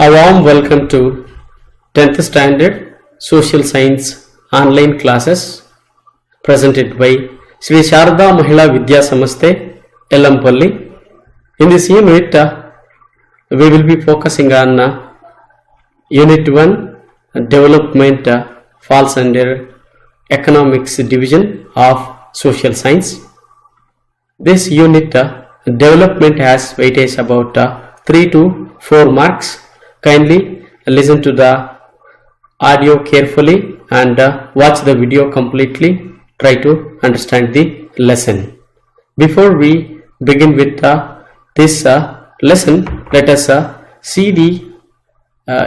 A warm welcome to 10th Standard Social Science online classes presented by Sri Sharda Mahila Vidya Samaste Ellampalli. In this unit, we will be focusing on Unit 1 Development falls under Economics Division of Social Science. This unit development has weightage about 3 to 4 marks. Kindly listen to the audio carefully and watch the video completely. Try to understand the lesson. Before we begin with this lesson, let us see the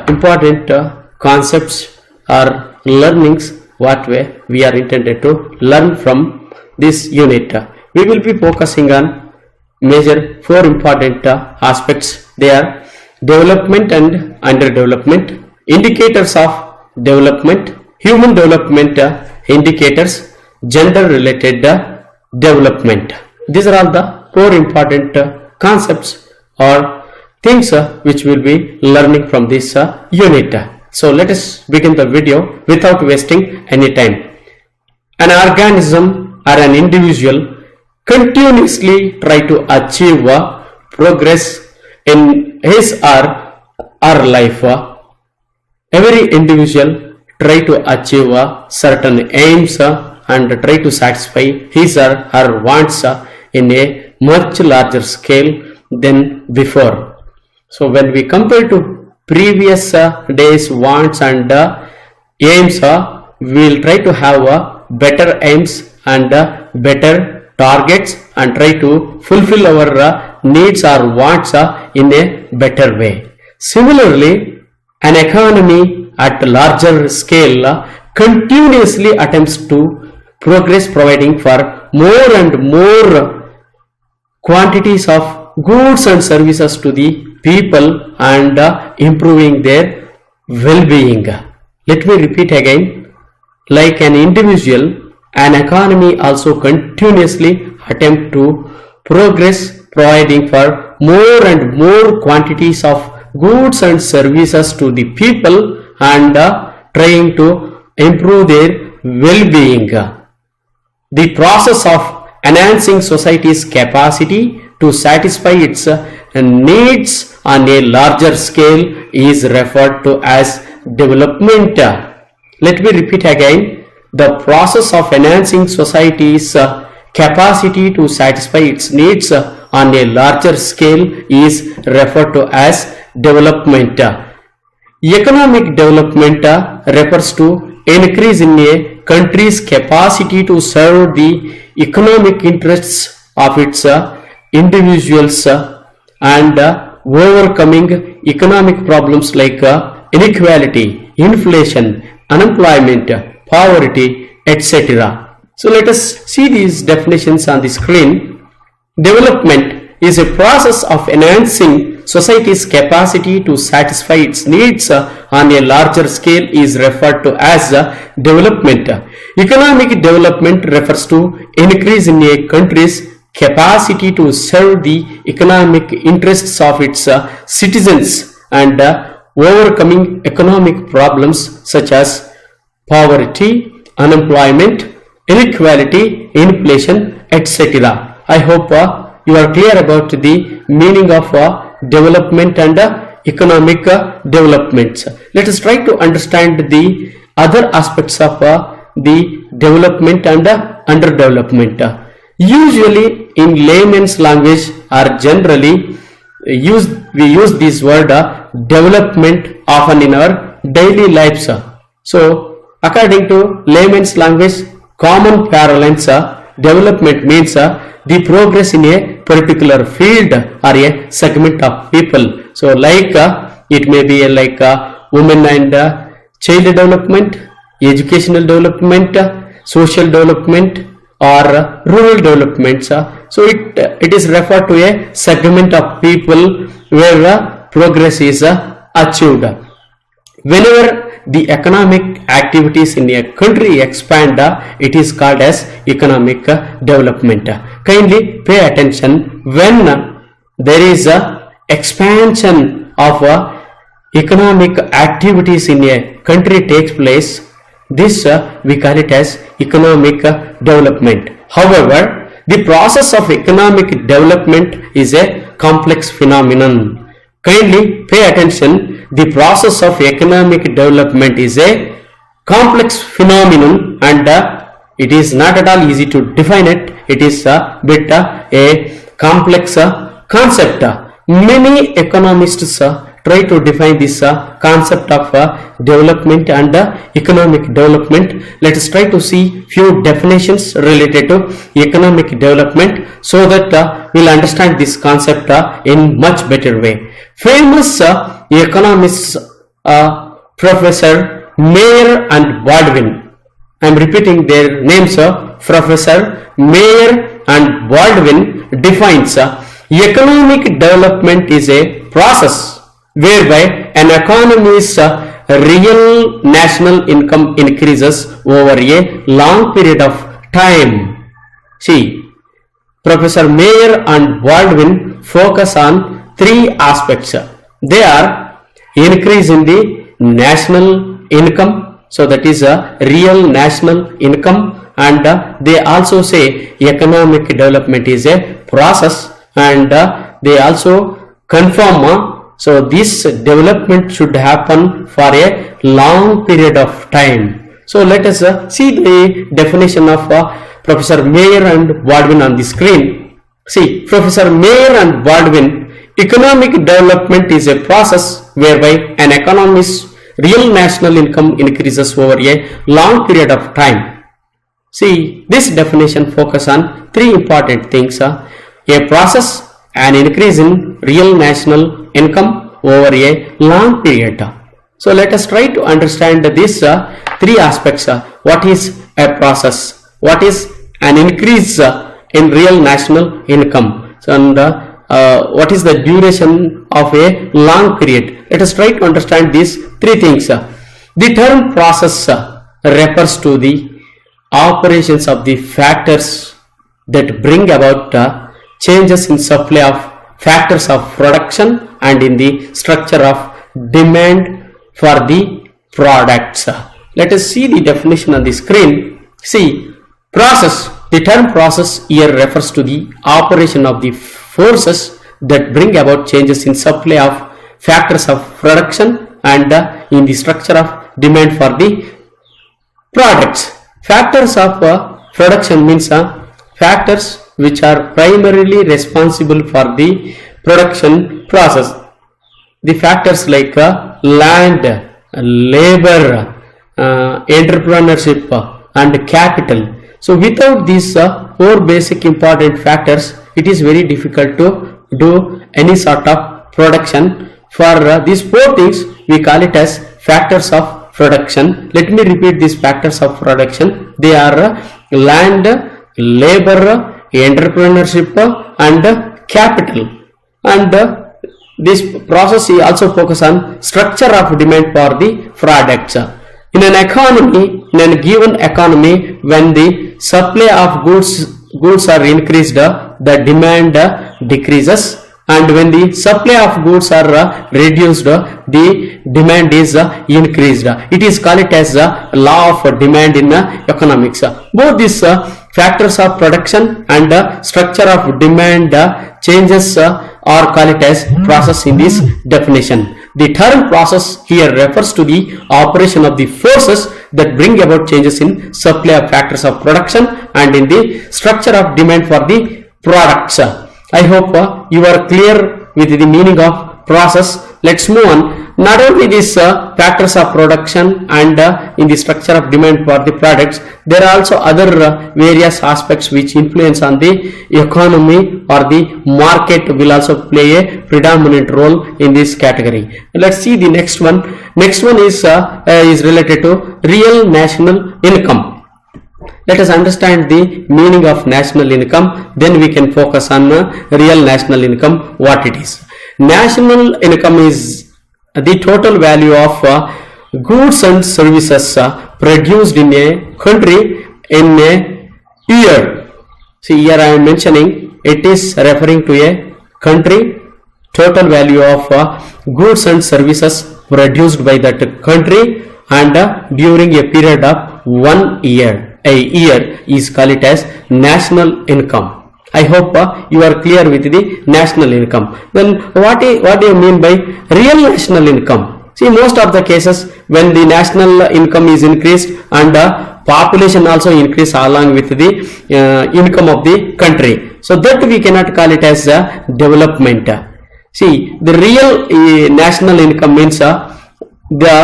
important concepts or learnings what way we are intended to learn from this unit. We will be focusing on major 4 important aspects. They are development and underdevelopment, indicators of development, human development indicators, gender related development. These are all the 4 important concepts or things which we will be learning from this unit. So let us begin the video without wasting any time. An organism or an individual continuously try to achieve progress in his or her life. Every individual try to achieve certain aims and try to satisfy his or her wants in a much larger scale than before. So when we compare to previous days wants and aims, we will try to have better aims and better targets and try to fulfill our needs or wants in a better way. Similarly, an economy at larger scale continuously attempts to progress, providing for more and more quantities of goods and services to the people and improving their well-being. Let me repeat again. Like an individual, an economy also continuously attempt to progress, providing for more and more quantities of goods and services to the people and trying to improve their well-being. The process of enhancing society's capacity to satisfy its needs on a larger scale is referred to as development. Let me repeat again. The process of enhancing society's capacity to satisfy its needs on a larger scale is referred to as development. Economic development refers to increase in a country's capacity to serve the economic interests of its individuals and overcoming economic problems like inequality, inflation, unemployment, poverty, etc. So let us see these definitions on the screen. Development is a process of enhancing society's capacity to satisfy its needs on a larger scale is referred to as development. Economic development refers to increase in a country's capacity to serve the economic interests of its citizens and overcoming economic problems such as poverty, unemployment, inequality, inflation, etc. I hope you are clear about the meaning of development and economic developments. Let us try to understand the other aspects of the development and underdevelopment. Usually in layman's language or generally we use this word development often in our daily lives. So according to layman's language, common parlance, development means the progress in a particular field or a segment of people. So like it may be like women and child development, educational development, social development or rural developments. So it is referred to a segment of people where progress is achieved. Whenever the economic activities in a country expand, it is called as economic development. Kindly pay attention when there is a expansion of economic activities in a country takes place, this we call it as economic development. However, the process of economic development is a complex phenomenon. Kindly pay attention. The process of economic development is a complex phenomenon, and it is not at all easy to define it. It is a bit a complex concept. Many economists try to define this concept of development and economic development. Let us try to see few definitions related to economic development so that we'll understand this concept in much better way. Famous economists Professor Mayer and Baldwin. I am repeating their names. Professor Mayer and Baldwin defines economic development is a process whereby an economy's real national income increases over a long period of time. See, Professor Mayer and Baldwin focus on three aspects. They are increase in the national income, so that is a real national income, and they also say economic development is a process, and they also confirm so this development should happen for a long period of time. So let us see the definition of Professor Mayer and Baldwin on the screen. See, Professor Mayer and Baldwin, economic development is a process whereby an economy's real national income increases over a long period of time. See, this definition focuses on three important things. A process, an increase in real national income over a long period. So let us try to understand these three aspects. What is a process? What is an increase in real national income? So, and what is the duration of a long period? Let us try to understand these three things. The term process refers to the operations of the factors that bring about changes in supply of factors of production and in the structure of demand for the products. Let us see the definition on the screen. See, process. The term process here refers to the operation of the forces that bring about changes in supply of factors of production and in the structure of demand for the products. Factors of production means factors which are primarily responsible for the production process. The factors like land, labor, entrepreneurship and capital. So without these four basic important factors, it is very difficult to do any sort of production. For these four things, we call it as factors of production. Let me repeat these factors of production. They are land, labor, entrepreneurship and capital. And this process also focuses on structure of demand for the products. In an economy, in a given economy, when the supply of goods are increased, the demand decreases, and when the supply of goods are reduced, the demand is increased. It is called as a law of demand in economics. Both these factors of production and structure of demand changes are called as process in this definition. The term process here refers to the operation of the forces that bring about changes in supply of factors of production and in the structure of demand for the products. I hope you are clear with the meaning of process. Let's move on. Not only these factors of production and in the structure of demand for the products, there are also other various aspects which influence on the economy or the market will also play a predominant role in this category. Let's see the next one. Next one is related to real national income. Let us understand the meaning of national income, then we can focus on real national income, what it is. National income is the total value of goods and services produced in a country in a year. See, here I am mentioning it is referring to a country total value of goods and services produced by that country, and during a period of 1 year. A year is called it as national income. I hope you are clear with the national income. Then what do you mean by real national income? See, most of the cases when the national income is increased and population also increase along with the income of the country, so that we cannot call it as development. See, the real national income means the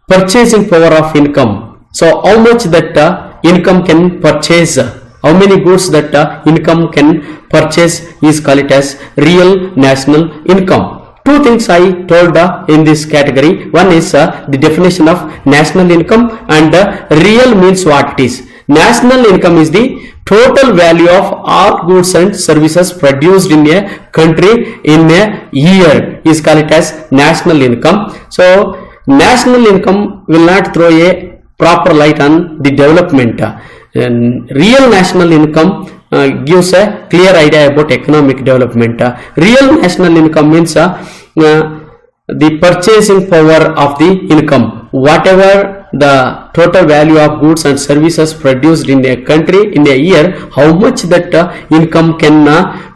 purchasing power of income. So how much that income can purchase, how many goods that income can purchase is called it as real national income. Two things I told in this category. One is the definition of national income, and real means what it is. National income is the total value of all goods and services produced in a country in a year is called it as national income. So national income will not throw a proper light on the development. Real national income gives a clear idea about economic development. Real national income means the purchasing power of the income. Whatever the total value of goods and services produced in a country in a year, how much that income can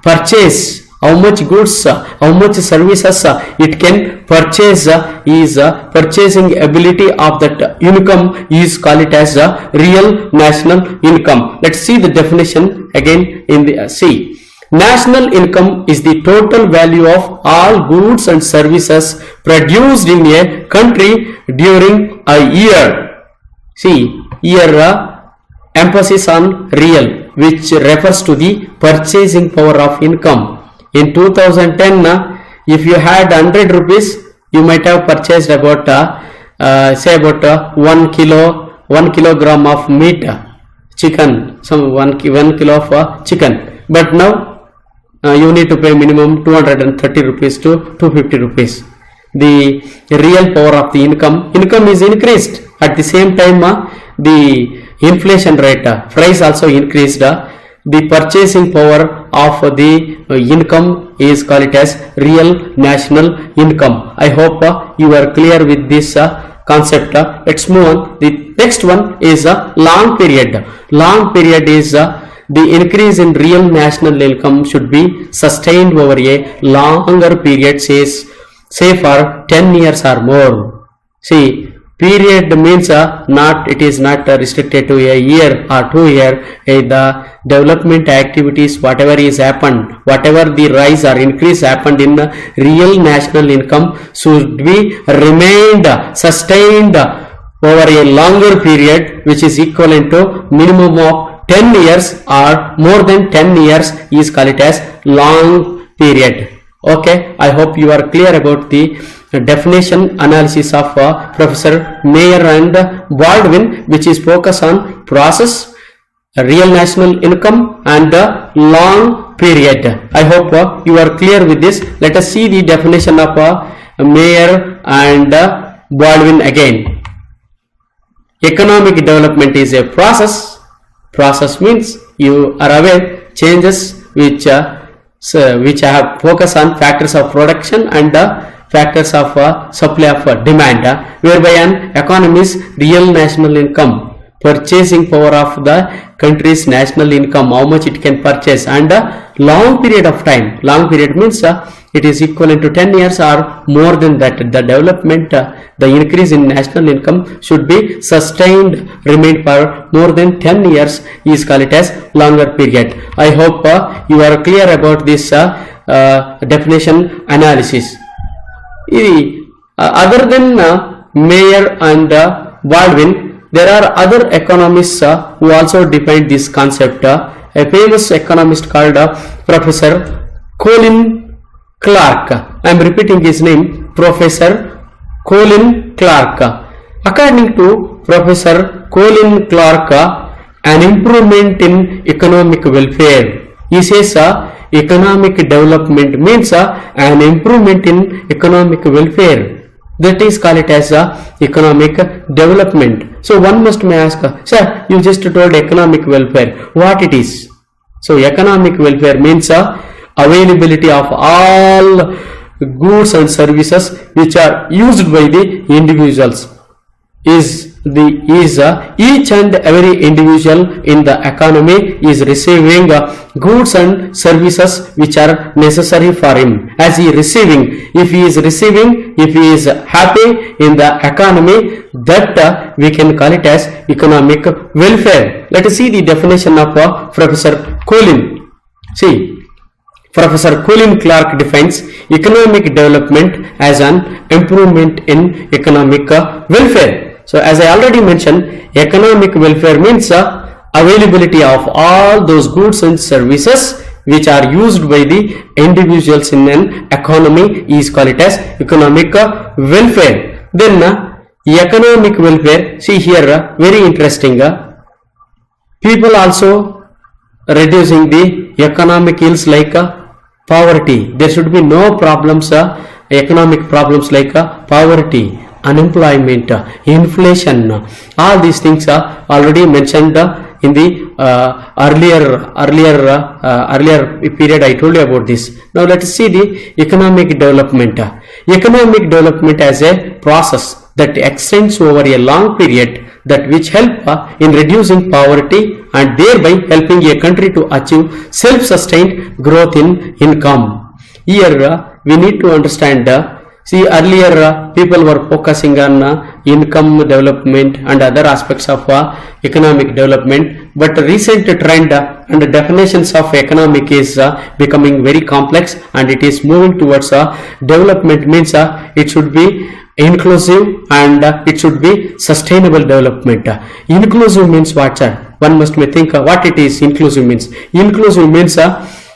purchase, how much goods, how much services it can purchase is purchasing ability of that income is called it as real national income. Let's see the definition again in the C. National income is the total value of all goods and services produced in a country during a year. See, here emphasis on real, which refers to the purchasing power of income. In 2010, if you had 100 rupees, you might have purchased about say about 1 kilogram of meat, chicken, some 1 kilo of chicken. But now you need to pay minimum 230 rupees to 250 rupees. The real power of the income is increased. At the same time, the inflation rate, price also increased. The purchasing power of the income is called it as real national income. I hope you are clear with this concept. Let's move on. The next one is a long period. Long period is the increase in real national income should be sustained over a longer period, say for 10 years or more. See, period means it is not restricted to a year or 2 years. The development activities, whatever is happened, whatever the rise or increase happened in real national income should be remained sustained over a longer period, which is equivalent to minimum of 10 years or more than 10 years is called it as long period. Okay, I hope you are clear about the definition analysis of Professor Mayer and Baldwin, which is focused on process, real national income and long period. I hope you are clear with this. Let us see the definition of Mayer and Baldwin again. Economic development is a process. Process means you are aware changes which have focus on factors of production and factors of supply of demand, whereby an economy's real national income, purchasing power of the country's national income, how much it can purchase, and long period of time. Long period means it is equivalent to 10 years or more than that. The development, the increase in national income should be sustained, remain for more than 10 years is called it as longer period. I hope you are clear about this definition analysis. Other than Mayer and Baldwin, there are other economists who also defined this concept. A famous economist called Professor Colin Clark. I am repeating his name, Professor Colin Clark. According to Professor Colin Clark, an improvement in economic welfare. He says economic development means an improvement in economic welfare. That is called it as economic development. So one must may ask, sir, you just told economic welfare. What it is? So economic welfare means availability of all goods and services which are used by the individuals. Is each and every individual in the economy is receiving goods and services which are necessary for him. As he receiving, if he is happy in the economy, that we can call it as economic welfare. Let us see the definition of Professor Colin. See, Professor Colin Clark defines economic development as an improvement in economic welfare. So as I already mentioned, economic welfare means availability of all those goods and services which are used by the individuals in an economy is called it as economic welfare. Then economic welfare, see here, very interesting. People also reducing the economic ills like poverty. There should be no problems, economic problems like poverty, unemployment, inflation. All these things are already mentioned in the earlier period. I told you about this. Now let us see the economic development. Economic development as a process that extends over a long period, that which help in reducing poverty and thereby helping a country to achieve self-sustained growth in income. Here we need to understand, see, earlier people were focusing on income development and other aspects of economic development, but recent trend and definitions of economic is becoming very complex, and it is moving towards development means it should be inclusive and it should be sustainable development. Inclusive means what, sir? One must think what it is. Inclusive means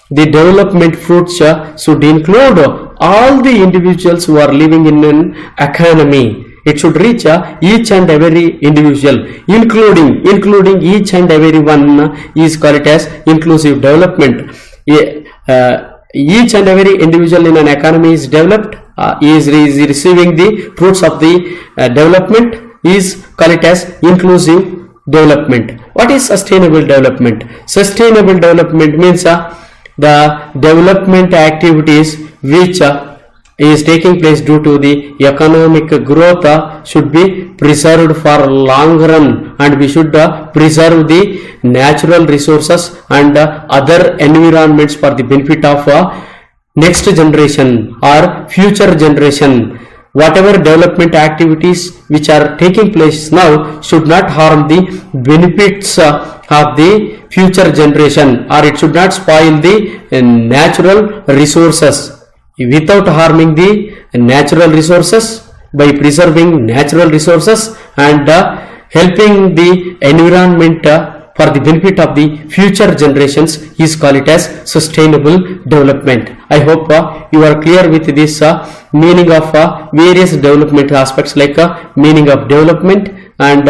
the development fruits should include all the individuals who are living in an economy. It should reach each and every individual, including each and every one is called as inclusive development. Each and every individual in an economy is developed, is receiving the fruits of the development, is called as inclusive development. What is sustainable development? Sustainable development means the development activities which is taking place due to the economic growth should be preserved for long run, and we should preserve the natural resources and other environments for the benefit of next generation or future generation. Whatever development activities which are taking place now should not harm the benefits of the future generation, or it should not spoil the natural resources. Without harming the natural resources, by preserving natural resources and helping the environment for the benefit of the future generations is called it as sustainable development. I hope you are clear with this meaning of various development aspects, like meaning of development and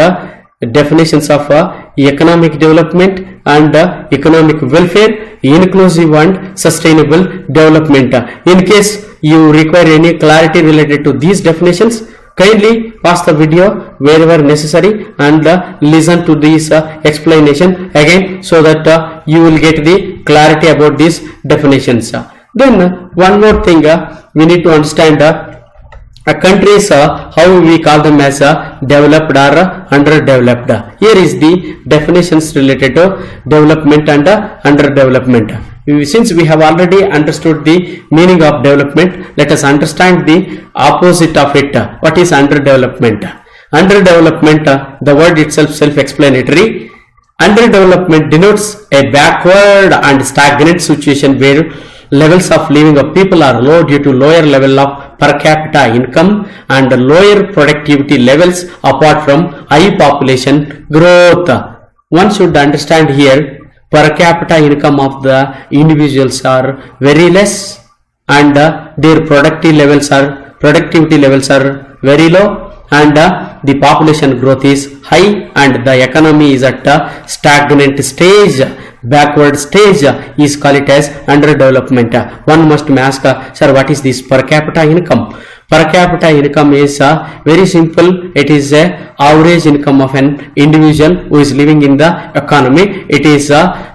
definitions of economic development and economic welfare, inclusive and sustainable development. In case you require any clarity related to these definitions, kindly pause the video wherever necessary and listen to this explanation again, so that you will get the clarity about these definitions. Then one more thing we need to understand, countries, how we call them as developed or underdeveloped. Here is the definitions related to development and underdevelopment. Since we have already understood the meaning of development, let us understand the opposite of it. What is underdevelopment? Underdevelopment, the word itself self-explanatory. Underdevelopment denotes a backward and stagnant situation where levels of living of people are low due to lower level of per capita income and lower productivity levels apart from high population growth. One should understand here, per capita income of the individuals are very less and their productivity levels are very low, and the population growth is high and the economy is at a stagnant stage. Backward stage is called it as underdevelopment. One must ask, sir, what is this per capita income? Per capita income is very simple. It is a average income of an individual who is living in the economy. It is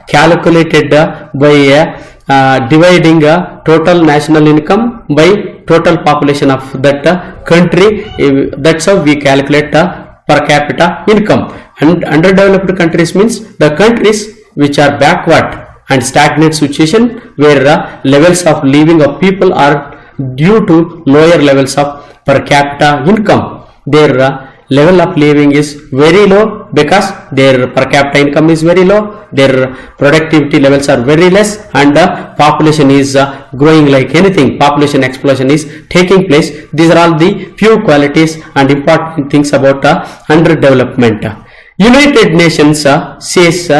calculated by dividing total national income by total population of that country. That's how we calculate per capita income. And underdeveloped countries means the countries which are backward and stagnant situation, where levels of living of people are due to lower levels of per capita income. Their level of living is very low because their per capita income is very low, their productivity levels are very less, and the population is growing like anything. Population explosion is taking place. These are all the few qualities and important things about underdevelopment. United Nations says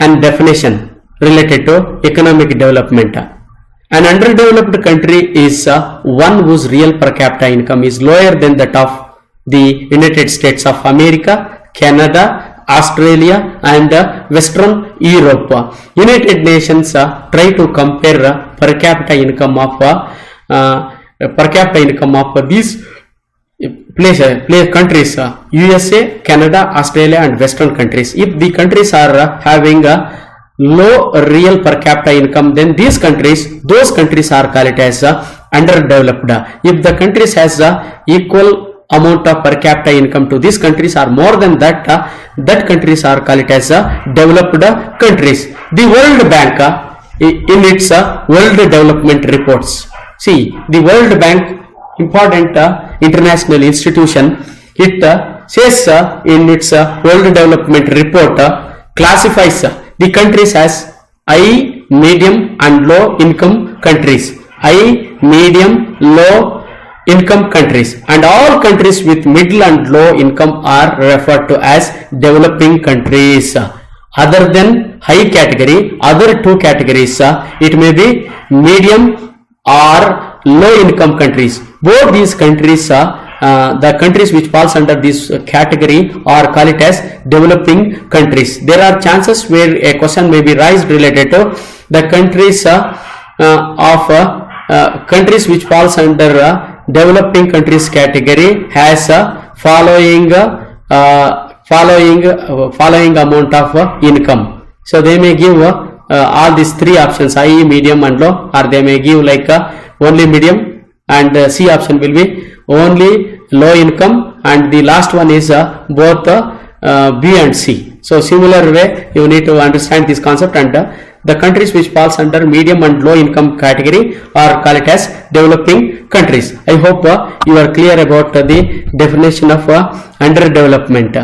an definition related to economic development. An underdeveloped country is one whose real per capita income is lower than that of the United States of America, Canada, Australia, and Western Europe. United Nations try to compare per capita income of these countries, USA, Canada, Australia, and Western countries. If the countries are having a low real per capita income, then those countries are called as underdeveloped. If the countries has equal amount of per capita income to these countries or more than that, that countries are called as developed countries. The World Bank in its World Development reports, see, the World Bank, important international institution, it says in its World Development report, classifies the countries as high, medium and low income countries. High, medium, low income countries, and all countries with middle and low income are referred to as developing countries. Other than high category, other two categories, it may be medium or low income countries. Both these countries, the countries which falls under this category are called as developing countries. There are chances where a question may be raised related to the countries countries which falls under developing countries category has following amount of income. So they may give all these three options, high, medium and low, or they may give like only medium, and C option will be only low income, and the last one is both B and C. So similar way you need to understand this concept, and the countries which falls under medium and low income category are called as developing countries. I hope you are clear about the definition of underdevelopment.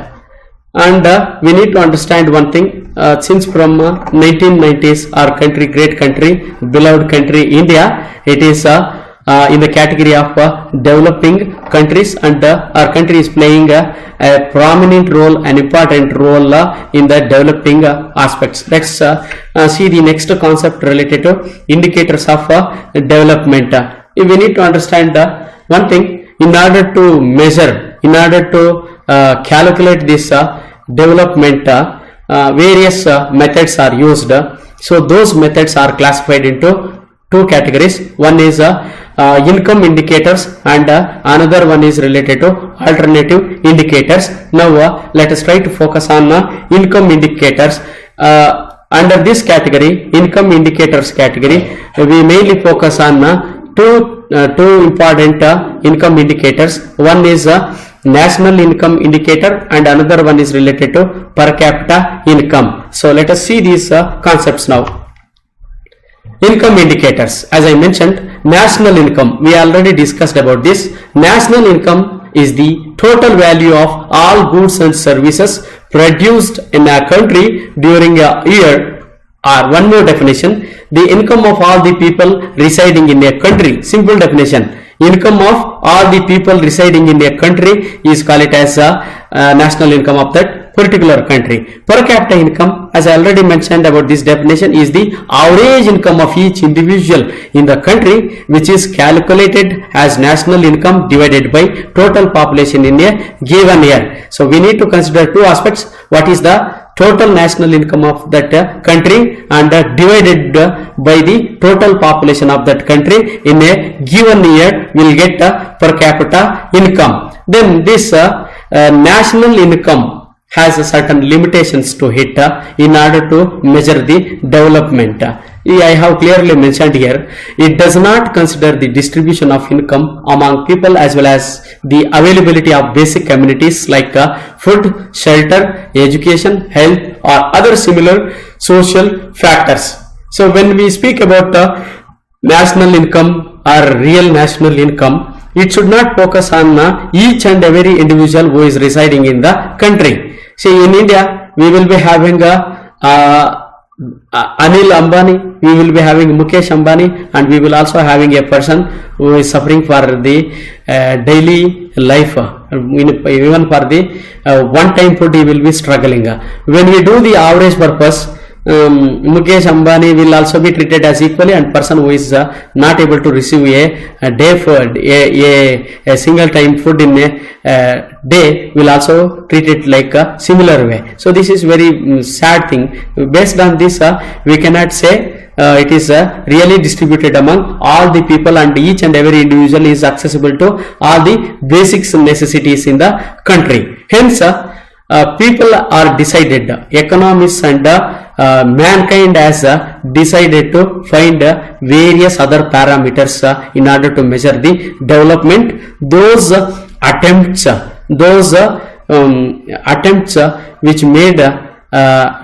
And we need to understand one thing, since from 1990s our country, great country, beloved country India, it is in the category of developing countries, and our country is playing a prominent role, an important role in the developing aspects. Let's see the next concept related to indicators of development. We need to understand one thing, in order to measure, in order to calculate this development, various methods are used. So those methods are classified into two categories. One is income indicators, and another one is related to alternative indicators. Now let us try to focus on income indicators. Under this category, income indicators category, we mainly focus on two important income indicators. One is national income indicator, and another one is related to per capita income. So let us see these concepts now. Income indicators, as I mentioned, national income, we already discussed about this. National income is the total value of all goods and services produced in a country during a year. Or one more definition, the income of all the people residing in a country. Simple definition, income of all the people residing in a country is called as national income of that particular country. Per capita income, as I already mentioned about this definition, is the average income of each individual in the country, which is calculated as national income divided by total population in a given year. So we need to consider two aspects. What is the total national income of that country, and divided by the total population of that country in a given year, will get per capita income. Then this national income has certain limitations to hit in order to measure the development. I have clearly mentioned here, it does not consider the distribution of income among people as well as the availability of basic amenities like food, shelter, education, health or other similar social factors. So when we speak about national income or real national income, it should not focus on each and every individual who is residing in the country. See, in India, we will be having Anil Ambani, we will be having Mukesh Ambani, and we will also having a person who is suffering for the daily life, even for the one-time food he will be struggling. When we do the average purpose, Mukesh Ambani will also be treated as equally, and person who is not able to receive a day food, a single time food in a day will also treat it like a similar way. So this is very sad thing. Based on this, we cannot say it is really distributed among all the people, and each and every individual is accessible to all the basic necessities in the country. Hence, people are decided, economists and mankind has decided to find various other parameters in order to measure the development. Those attempts which made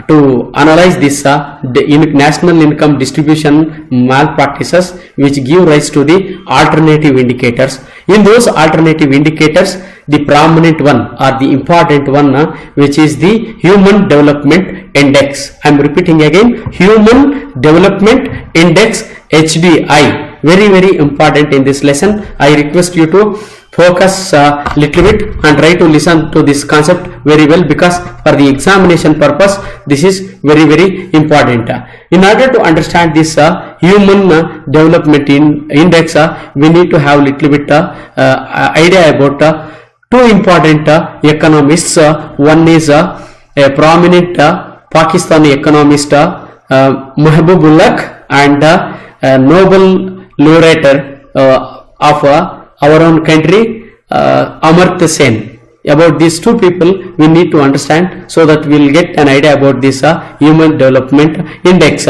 to analyze this national income distribution malpractices, which give rise to the alternative indicators. In those alternative indicators, the prominent one or the important one, which is the Human Development Index. I am repeating again, Human Development Index, HDI. Very, very important in this lesson. I request you to focus little bit and try to listen to this concept very well, because for the examination purpose this is very, very important. In order to understand this Human Development Index, we need to have little bit idea about two important economists. One is a prominent Pakistani economist, Mahbubullah, and Nobel laureate of our own country, Amartya Sen. About these two people we need to understand, so that we will get an idea about this Human Development Index.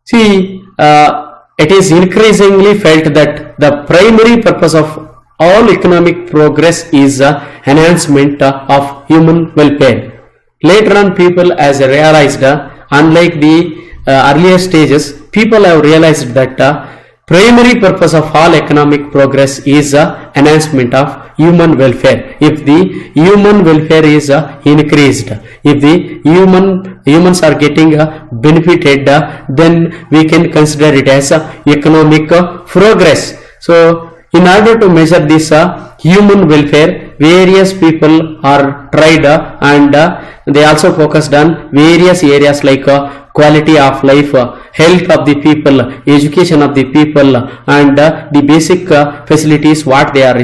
See, it is increasingly felt that the primary purpose of all economic progress is enhancement of human welfare. Later on, people has realized, unlike the earlier stages, people have realized that primary purpose of all economic progress is enhancement of human welfare. If the human welfare is increased, if the humans are getting benefited, then we can consider it as economic progress. So in order to measure this human welfare, various people are tried, and they also focused on various areas like quality of life, health of the people, education of the people, and the basic facilities what they are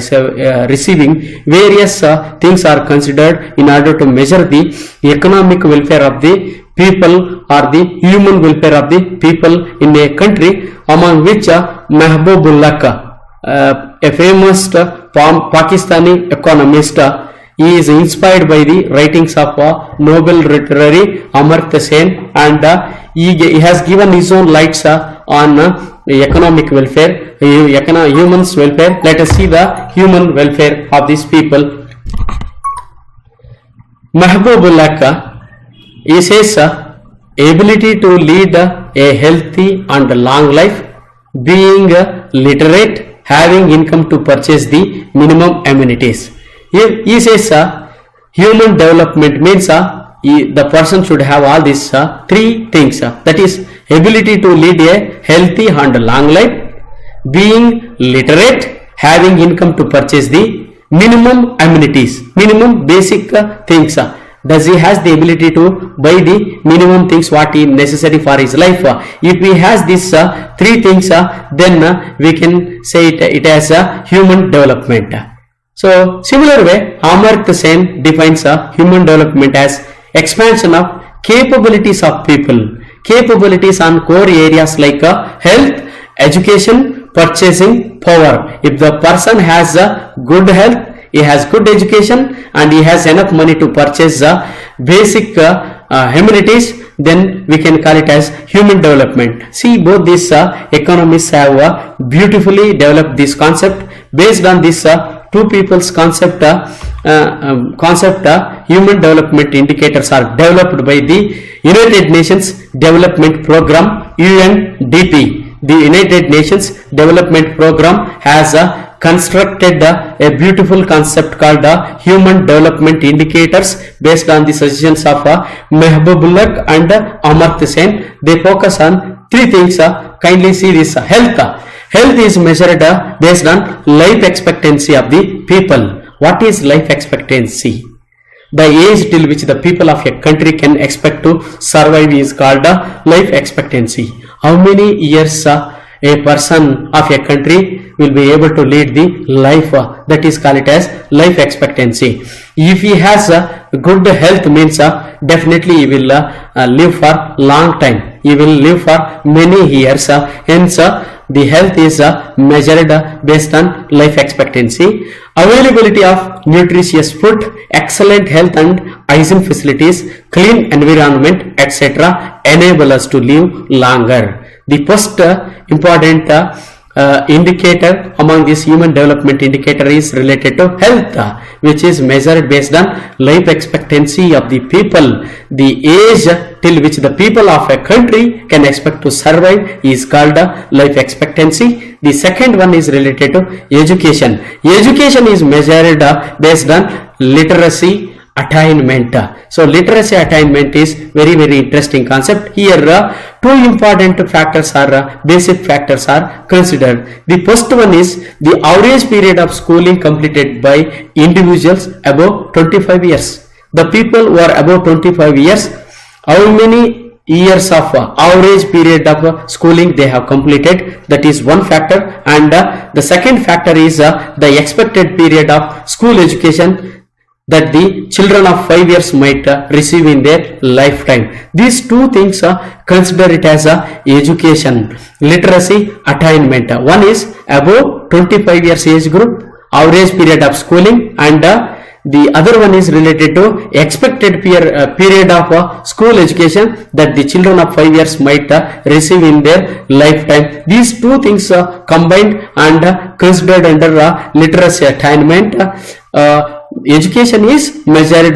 receiving. Various things are considered in order to measure the economic welfare of the people or the human welfare of the people in a country, among which Mahbubullah, a famous Pakistani economist, he is inspired by the writings of Nobel literary Amartya Sen, and he has given his own lights on economic welfare, humans welfare. Let us see the human welfare of these people. Mahbubullah, he says, ability to lead a healthy and long life, being literate, having income to purchase the minimum amenities. He says human development means the person should have all these three things, that is ability to lead a healthy and long life, being literate, having income to purchase the minimum amenities, minimum basic things. Does he has the ability to buy the minimum things what is necessary for his life? If he has these three things, then we can say it as human development. So similar way, Amartya Sen defines human development as expansion of capabilities of people, capabilities on core areas like health, education, purchasing power. If the person has good health, he has good education, and he has enough money to purchase basic amenities, then we can call it as human development. See, both these economists have beautifully developed this concept. Based on this two people's concept, human development indicators are developed by the United Nations Development Program, UNDP. The United Nations Development Program has constructed a beautiful concept called human development indicators based on the suggestions of Mehboobullaah and Amartya Sen. They focus on three things. Kindly see this. Health is measured based on life expectancy of the people. What is life expectancy? The age till which the people of a country can expect to survive is called life expectancy. How many years a person of a country will be able to lead the life, that is called it as life expectancy. If he has good health means definitely he will live for long time. He will live for many years. Hence the health is measured based on life expectancy. Availability of nutritious food, excellent health and hygiene facilities, clean environment, etc. enable us to live longer. The first important indicator among this human development indicator is related to health, which is measured based on life expectancy of the people. The age till which the people of a country can expect to survive is called life expectancy. The second one is related to education. Education is measured based on literacy attainment. So literacy attainment is very interesting concept. Here two important factors are basic factors are considered. The first one is the average period of schooling completed by individuals above 25 years. The people who are above 25 years, how many years of average period of schooling they have completed, that is one factor. And the second factor is the expected period of school education that the children of 5 years might receive in their lifetime. These two things consider it as education, literacy attainment. One is above 25 years age group, average period of schooling, and the other one is related to expected period of school education that the children of 5 years might receive in their lifetime. These two things combined and considered under literacy attainment. Education is measured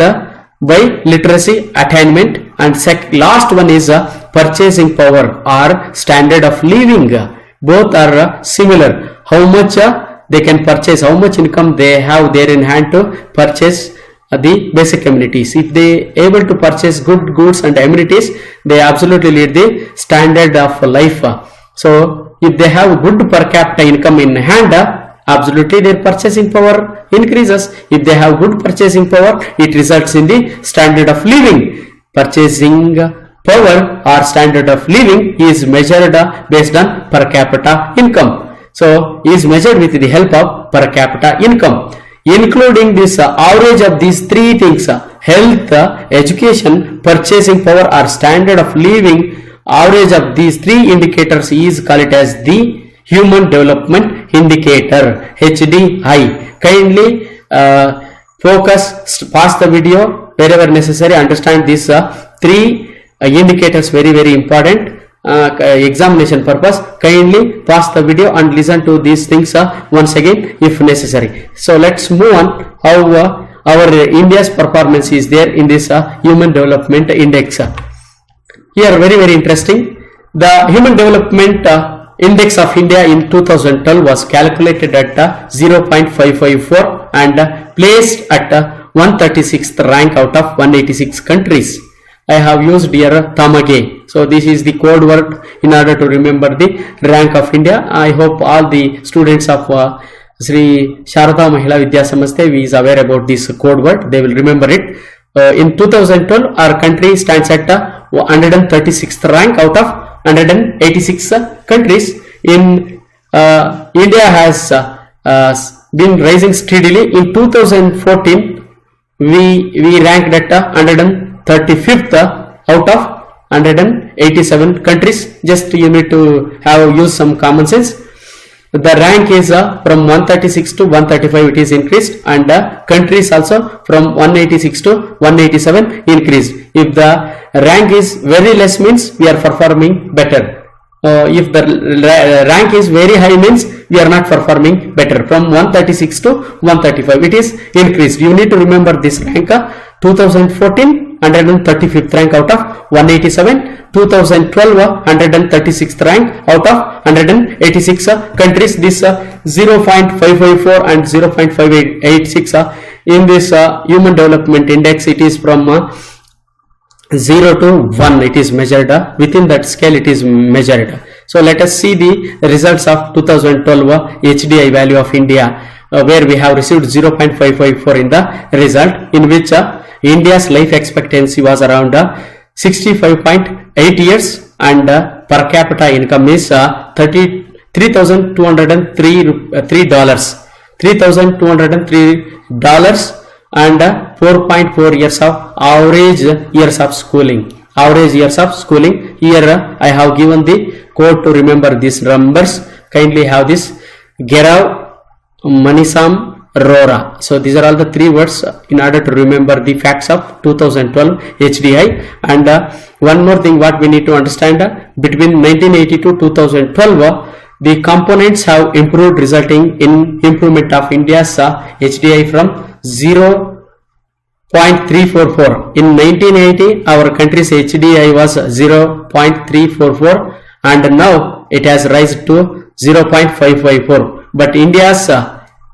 by literacy attainment, and last one is purchasing power or standard of living. Both are similar. How much they can purchase, how much income they have there in hand to purchase the basic amenities. If they able to purchase good goods and amenities, they absolutely lead the standard of life. So if they have good per capita income in hand, absolutely their purchasing power increases. If they have good purchasing power, it results in the standard of living. Purchasing power or standard of living is measured based on per capita income. So is measured with the help of per capita income. Including this average of these three things, health, education, purchasing power or standard of living, average of these three indicators is called as the Human Development Indicator, HDI. Kindly focus, pause the video wherever necessary, understand these three indicators, very important. Examination purpose, kindly pause the video and listen to these things once again if necessary. So let's move on how our India's performance is there in this Human Development Index. Here very interesting. The Human Development Index of India in 2012 was calculated at 0.554 and placed at 136th rank out of 186 countries. I have used here Tamage. So this is the code word in order to remember the rank of India. I hope all the students of Sri Sharada Mahila Vidya Samasthe is aware about this code word. They will remember it. In 2012, our country stands at 136th rank out of 186 countries. In India has been rising steadily. In 2014, we ranked at 135th out of 187 countries. Just you need to have use some common sense. The rank is from 136 to 135 it is increased, and countries also from 186 to 187 increased. If the rank is very less means we are performing better. If the rank is very high means we are not performing better. From 136 to 135 it is increased. You need to remember this rank. 2014 135th rank out of 187, 2012 136th rank out of 186 countries. This 0.554 and 0.586 in this human development index, it is from 0 to 1 it is measured. Within that scale it is measured. So let us see the results of 2012 HDI value of India, where we have received 0.554 in the result, in which India's life expectancy was around 65.8 years, and per capita income is $3,203 and 4.4 years of average years of schooling. Here I have given the code to remember these numbers. Kindly have this: Gerav, Manisam, Rora. So these are all the three words in order to remember the facts of 2012 HDI. And one more thing what we need to understand, between 1980 to 2012 the components have improved, resulting in improvement of India's HDI from 0.344. In 1980 our country's HDI was 0.344 and now it has risen to 0.554. But India's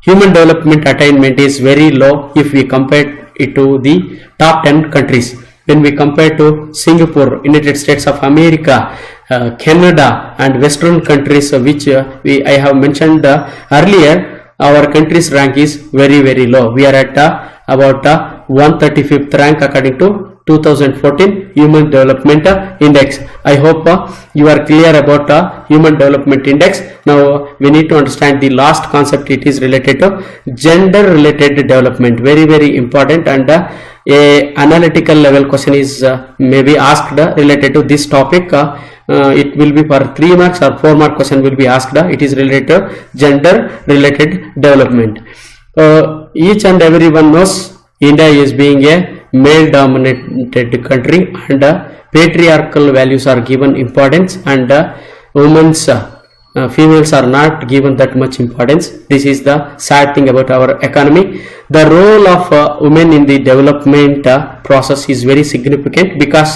human development attainment is very low if we compare it to the top 10 countries. When we compare to Singapore, United States of America, Canada and Western countries, which I have mentioned earlier, our country's rank is very low. We are at about 135th rank according to 2014 Human Development Index. I hope you are clear about Human Development Index. Now we need to understand the last concept. It is related to gender related development. Very important, and a analytical level question is maybe asked related to this topic. It will be for 3 marks or 4 mark question will be asked. It is related to gender related development. Each and everyone knows India is being a male dominated country, and patriarchal values are given importance, and women's females are not given that much importance. This is the sad thing about our economy. The role of women in the development process is very significant, because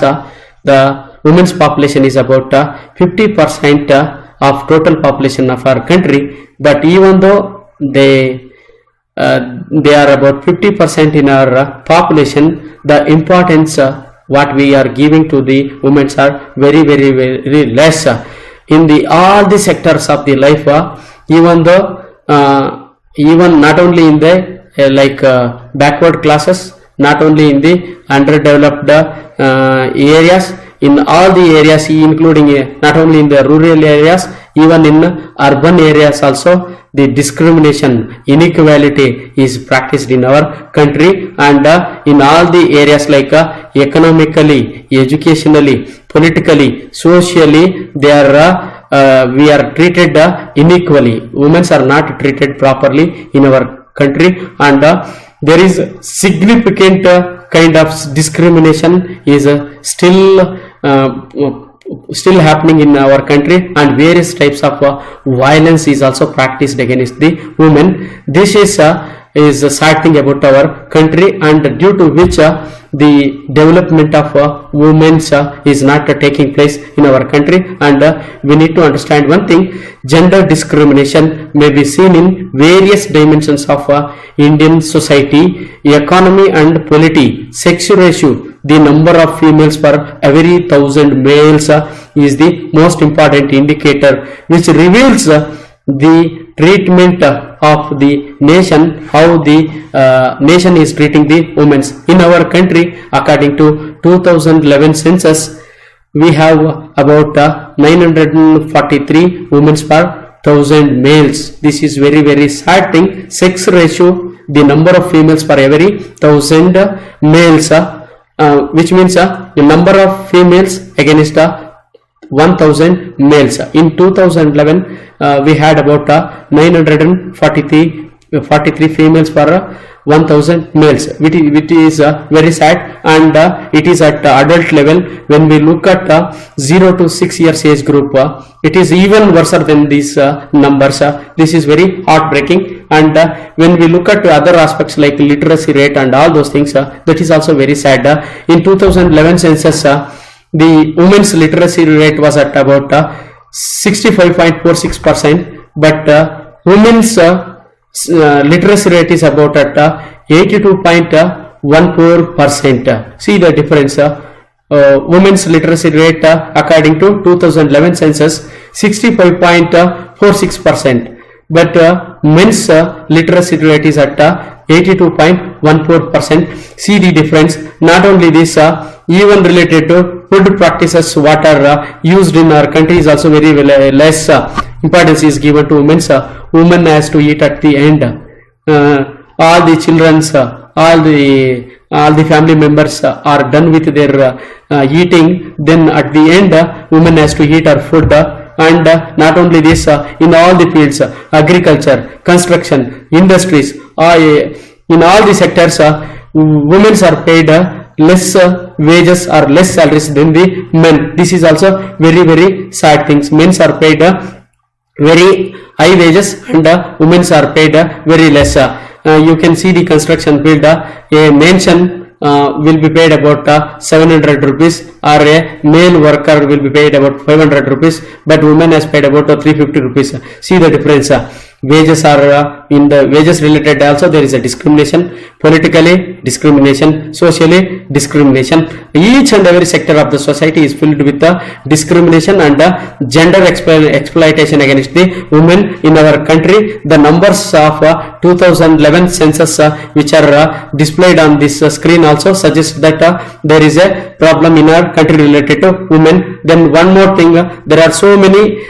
the women's population is about 50% of total population of our country. But even though they are about 50% in our population, the importance what we are giving to the women are very less in the all the sectors of the life. Even though even not only in the backward classes, not only in the underdeveloped areas, in all the areas, including not only in the rural areas, even in urban areas also, the discrimination, inequality is practiced in our country, and in all the areas like economically, educationally, politically, socially, we are treated unequally. Women are not treated properly in our country, and there is significant kind of discrimination is still happening in our country, and various types of violence is also practiced against the women. This is a sad thing about our country, and due to which the development of women is not taking place in our country. And we need to understand one thing: gender discrimination may be seen in various dimensions of Indian society, economy and polity. Sex ratio, the number of females per every 1,000 males is the most important indicator, which reveals the treatment of the nation, how the nation is treating the women. In our country, according to 2011 census, we have about 943 women per 1,000 males. This is very sad thing. Sex ratio, the number of females per every 1,000 males, which means the number of females against 1000 males. In 2011 we had about 943 females per 1000 males, which is very sad, and it is at adult level. When we look at 0 to 6 years age group, it is even worse than these numbers. This is very heartbreaking. And when we look at other aspects like literacy rate and all those things, that is also very sad. In 2011 census, the women's literacy rate was at about 65.46%, but women's literacy rate is about at 82.14%. See the difference. Women's literacy rate according to 2011 census 65.46%, but men's literacy rate is at 82.14%. See the difference. Not only this, even related to food practices what are used in our country is also very less importance is given to women's. Women has to eat at the end. All the children's, all the family members are done with their eating. Then at the end, women has to eat her food. And not only this, in all the fields, agriculture, construction, industries, in all the sectors, women are paid less wages or less salaries than the men. This is also very, very sad things. Men are paid very high wages, and women are paid very less. You can see the construction field. A mansion will be paid about 700 rupees, or a male worker will be paid about 500 rupees, but women has paid about 350 rupees. See the difference. Wages are in the wages related also there is a discrimination, politically discrimination, socially discrimination. Each and every sector of the society is filled with discrimination and gender exploitation against the women in our country. The numbers of 2011 census which are displayed on this screen also suggest that there is a problem in our country related to women. Then one more thing, there are so many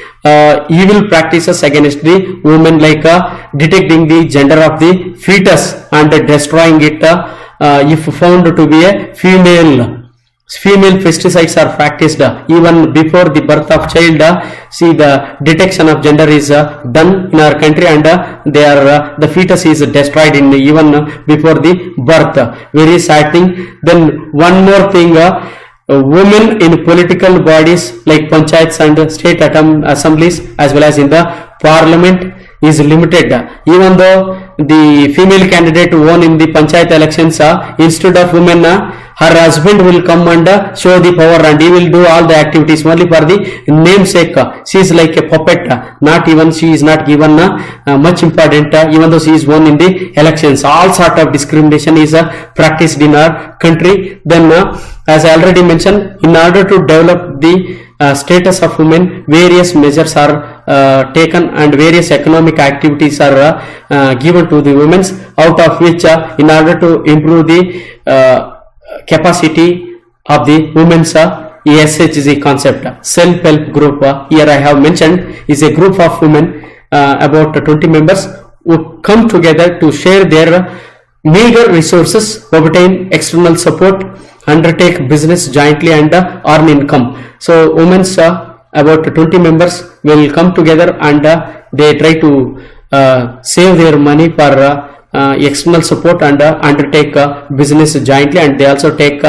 evil practices against the women, like detecting the gender of the fetus and destroying it if found to be a female. Female pesticides are practiced even before the birth of child. See, the detection of gender is done in our country, and they are the fetus is destroyed in even before the birth. Very sad thing. Then one more thing, women in political bodies like panchayats and state assemblies as well as in the parliament is limited. Even though the female candidate won in the panchayat elections, instead of women, her husband will come and show the power, and he will do all the activities only for the namesake. She is like a puppet. Not even she is not given much important, even though she is won in the elections. All sort of discrimination is practiced in our country. Then as I already mentioned, in order to develop the status of women, various measures are taken and various economic activities are given to the women, out of which in order to improve the capacity of the women's SHG concept, self-help group, here I have mentioned, is a group of women, about 20 members who come together to share their meager resources, obtain external support, undertake business jointly and earn income. So women's about 20 members will come together and they try to save their money for external support and undertake business jointly, and they also take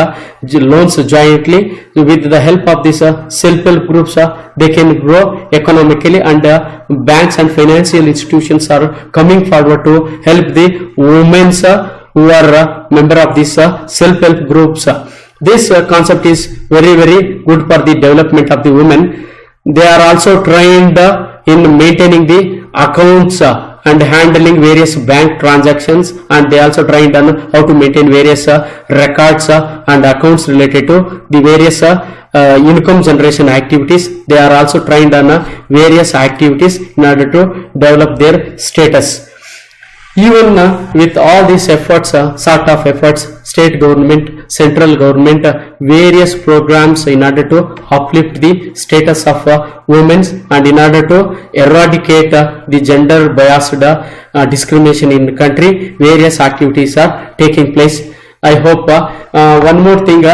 loans jointly. With the help of this self-help groups, they can grow economically, and banks and financial institutions are coming forward to help the women who are member of these self-help groups. This concept is very, very good for the development of the women. They are also trained in maintaining the accounts and handling various bank transactions, and they also trained on how to maintain various records and accounts related to the various income generation activities. They are also trained on various activities in order to develop their status. Even with all these efforts, sort of efforts, state government, central government, various programs in order to uplift the status of women and in order to eradicate the gender biased discrimination in the country, various activities are taking place. I hope one more thing,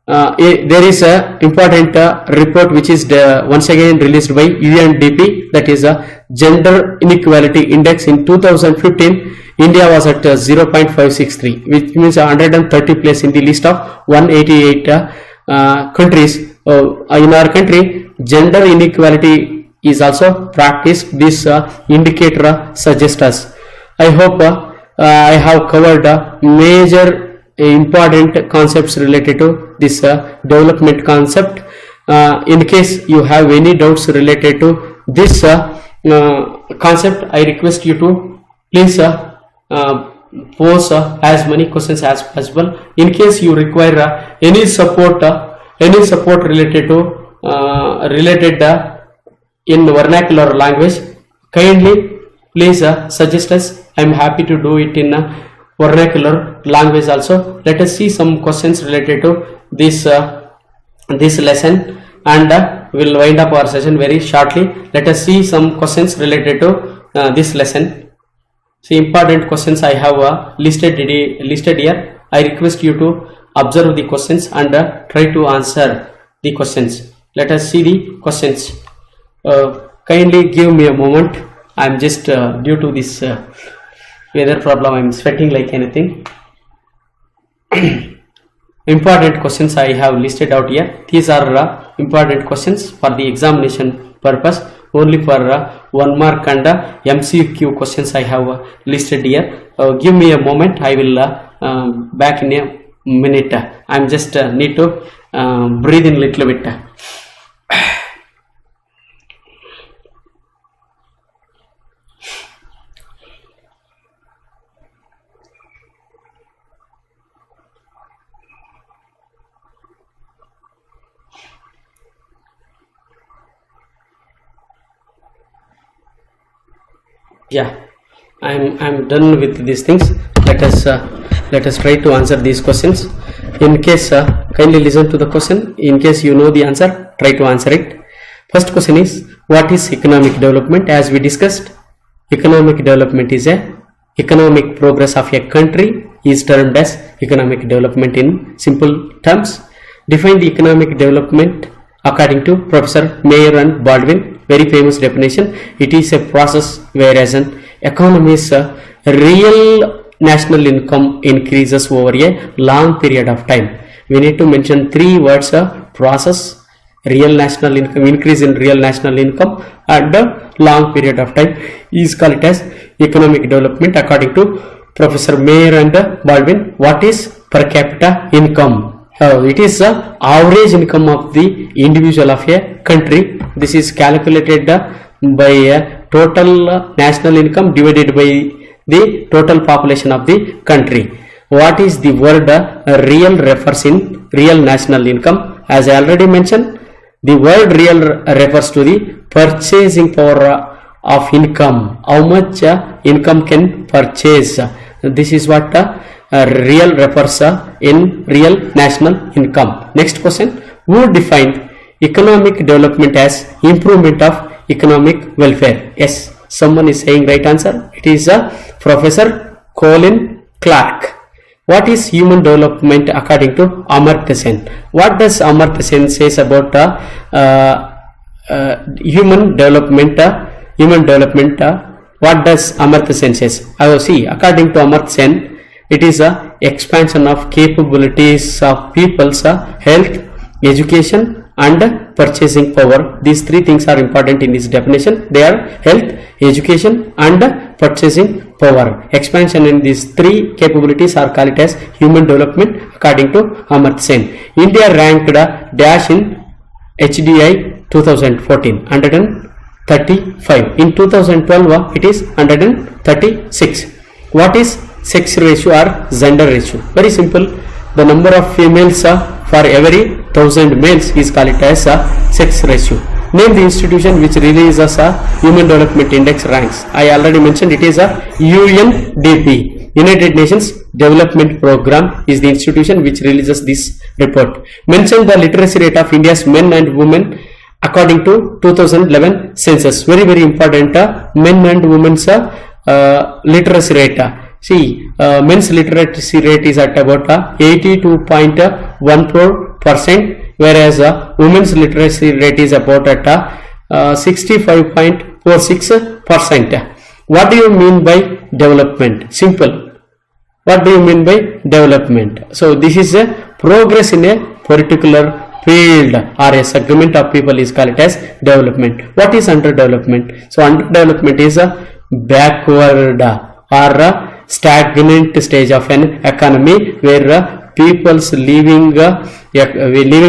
there is a important report which is once again released by UNDP, that is a gender inequality index. In 2015 India was at 0.563, which means 130 place in the list of 188 countries. In our country, gender inequality is also practiced. This indicator suggests us. I hope I have covered major important concepts related to this development concept. In case you have any doubts related to this concept, I request you to please pose as many questions as possible. In case you require any support related to in vernacular language, kindly please suggest us. I am happy to do it in vernacular language also. Let us see some questions related to this lesson, and we'll wind up our session very shortly. Let us see some questions related to this lesson. See, important questions I have listed here. I request you to observe the questions and try to answer the questions. Let us see the questions. Kindly give me a moment. I am just due to this weather problem, I am sweating like anything. Important questions I have listed out here. These are important questions for the examination purpose, only for 1 mark and MCQ questions I have listed here. Give me a moment. I will back in a minute. I am just need to breathe in little bit. Yeah, I'm done with these things. Let us try to answer these questions. In case kindly listen to the question. In case you know the answer, try to answer it. First question is, what is economic development? As we discussed, economic development is a economic progress of a country is termed as economic development in simple terms. Define the economic development according to Professor Mayer and Baldwin. Very famous definition. It is a process whereas an economy's real national income increases over a long period of time. We need to mention 3 words: process, real national income, increase in real national income, and long period of time is called as economic development according to Professor Mayer and Baldwin. What is per capita income? It is the average income of the individual of a country. This is calculated by total national income divided by the total population of the country. What is the word real refers in real national income? As I already mentioned, the word real refers to the purchasing power of income. How much income can purchase? This is what real refers in real national income. Next question: who defined economic development as improvement of economic welfare? Yes, someone is saying right answer. It is Professor Colin Clark. What is human development according to Amartya Sen? What does Amartya Sen says about human development? What does Amartya Sen says? I will see. According to Amartya Sen, it is a expansion of capabilities of people's health, education, and purchasing power. These 3 things are important in this definition. They are health, education, and purchasing power. Expansion in these 3 capabilities are called as human development according to Amartya Sen. India ranked dash in HDI 2014 135. In 2012 it is 136. What is sex ratio or gender ratio? Very simple. The number of females for every 1000 males is called as a sex ratio. Name the institution which releases a human development index ranks. I already mentioned it is a UNDP. United Nations Development Program is the institution which releases this report. Mention the literacy rate of India's men and women according to 2011 census. Very important. Men and women's literacy rate. See, men's literacy rate is at about 82.14%, 60%, whereas women's literacy rate is about at 65.46%. What do you mean by development? Simple. What do you mean by development? So this is a progress in a particular field or a segment of people is called as development. What is underdevelopment? So underdevelopment is a backward or a stagnant stage of an economy where people's living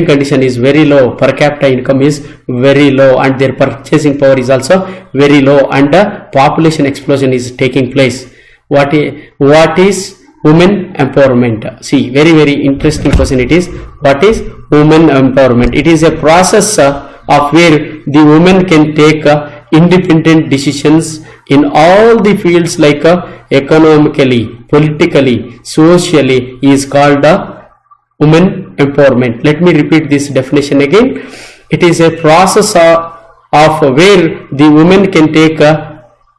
condition is very low, per capita income is very low, and their purchasing power is also very low, and population explosion is taking place. What is women empowerment? See, very interesting question it is. What is women empowerment? It is a process of where the women can take independent decisions in all the fields like economically, politically, socially, is called women empowerment. Let me repeat this definition again. It is a process of where the women can take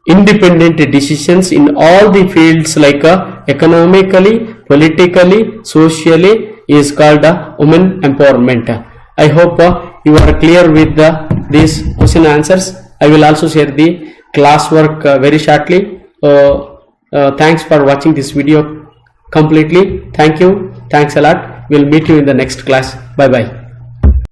independent decisions in all the fields like economically, politically, socially, is called women empowerment. I hope you are clear with these question answers. I will also share the classwork very shortly. Thanks for watching this video completely. Thank you. Thanks a lot. We'll meet you in the next class. Bye bye.